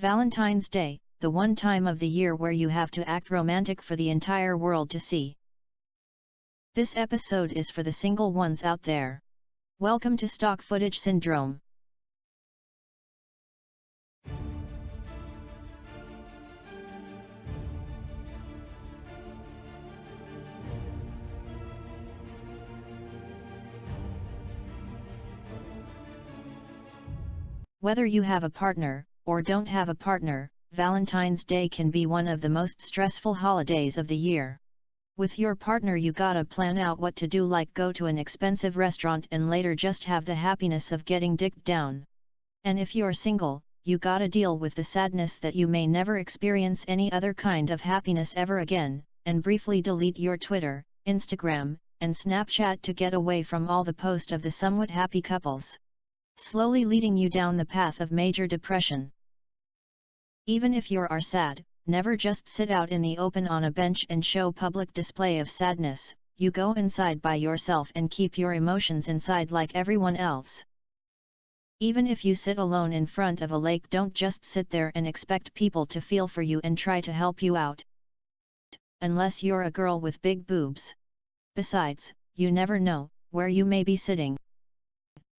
Valentine's Day, the one time of the year where you have to act romantic for the entire world to see. This episode is for the single ones out there. Welcome to Stock Footage Syndrome. Whether you have a partner, or don't have a partner, Valentine's Day can be one of the most stressful holidays of the year. With your partner you gotta plan out what to do, like go to an expensive restaurant and later just have the happiness of getting dicked down. And if you're single, you gotta deal with the sadness that you may never experience any other kind of happiness ever again, and briefly delete your Twitter, Instagram, and Snapchat to get away from all the posts of the somewhat happy couples, slowly leading you down the path of major depression. Even if you are sad, never just sit out in the open on a bench and show public display of sadness. You go inside by yourself and keep your emotions inside like everyone else. Even if you sit alone in front of a lake, don't just sit there and expect people to feel for you and try to help you out. Unless you're a girl with big boobs. Besides, you never know where you may be sitting.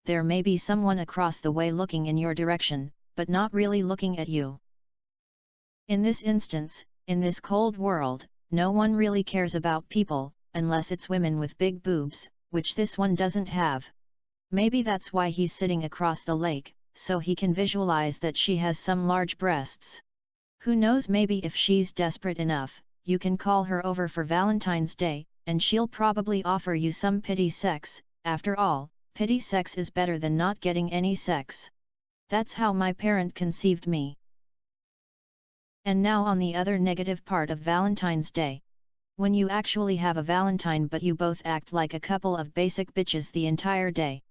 There may be someone across the way looking in your direction, but not really looking at you. In this instance, in this cold world, no one really cares about people, unless it's women with big boobs, which this one doesn't have. Maybe that's why he's sitting across the lake, so he can visualize that she has some large breasts. Who knows, maybe if she's desperate enough, you can call her over for Valentine's Day, and she'll probably offer you some pity sex. After all, pity sex is better than not getting any sex. That's how my parent conceived me. And now on the other negative part of Valentine's Day. When you actually have a Valentine but you both act like a couple of basic bitches the entire day.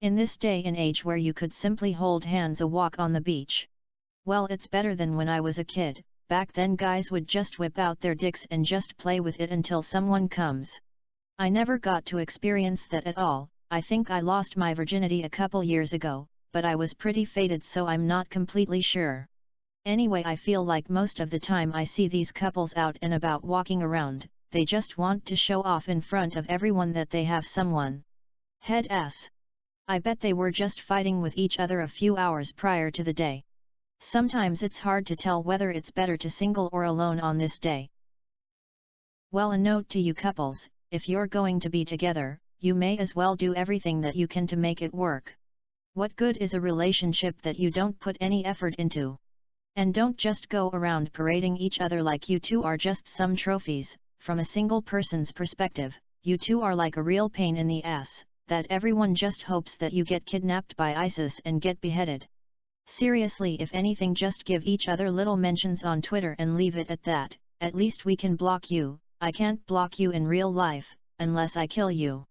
In this day and age where you could simply hold hands a walk on the beach. Well, it's better than when I was a kid. Back then guys would just whip out their dicks and just play with it until someone comes. I never got to experience that at all. I think I lost my virginity a couple years ago, but I was pretty faded, so I'm not completely sure. Anyway, I feel like most of the time I see these couples out and about walking around, they just want to show off in front of everyone that they have someone. Head ass. I bet they were just fighting with each other a few hours prior to the day. Sometimes it's hard to tell whether it's better to single or alone on this day. Well, a note to you couples, if you're going to be together, you may as well do everything that you can to make it work. What good is a relationship that you don't put any effort into? And don't just go around parading each other like you two are just some trophies. From a single person's perspective, you two are like a real pain in the ass, that everyone just hopes that you get kidnapped by ISIS and get beheaded. Seriously, if anything, just give each other little mentions on Twitter and leave it at that. At least we can block you. I can't block you in real life, unless I kill you.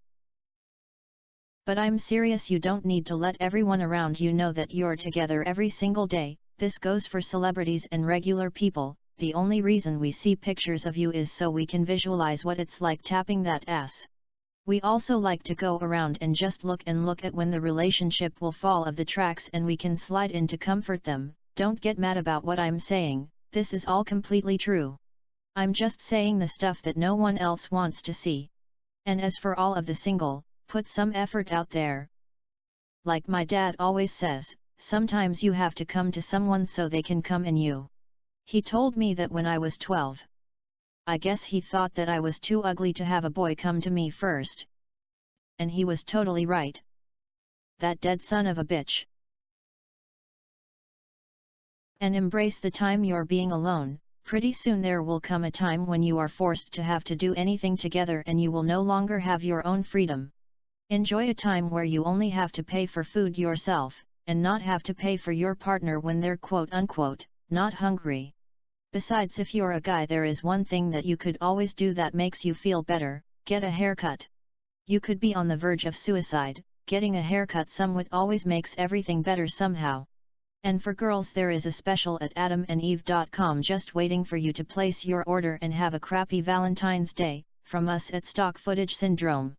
But I'm serious, you don't need to let everyone around you know that you're together every single day. This goes for celebrities and regular people. The only reason we see pictures of you is so we can visualize what it's like tapping that ass. We also like to go around and just look at when the relationship will fall off the tracks and we can slide in to comfort them. Don't get mad about what I'm saying, this is all completely true. I'm just saying the stuff that no one else wants to see. And as for all of the single, put some effort out there. Like my dad always says, sometimes you have to come to someone so they can come in you. He told me that when I was 12. I guess he thought that I was too ugly to have a boy come to me first. And he was totally right. That dead son of a bitch. And embrace the time you're being alone. Pretty soon there will come a time when you are forced to have to do anything together and you will no longer have your own freedom. Enjoy a time where you only have to pay for food yourself, and not have to pay for your partner when they're quote-unquote, not hungry. Besides, if you're a guy, there is one thing that you could always do that makes you feel better: get a haircut. You could be on the verge of suicide, getting a haircut somewhat always makes everything better somehow. And for girls, there is a special at adamandeve.com just waiting for you to place your order and have a crappy Valentine's Day, from us at Stock Footage Syndrome.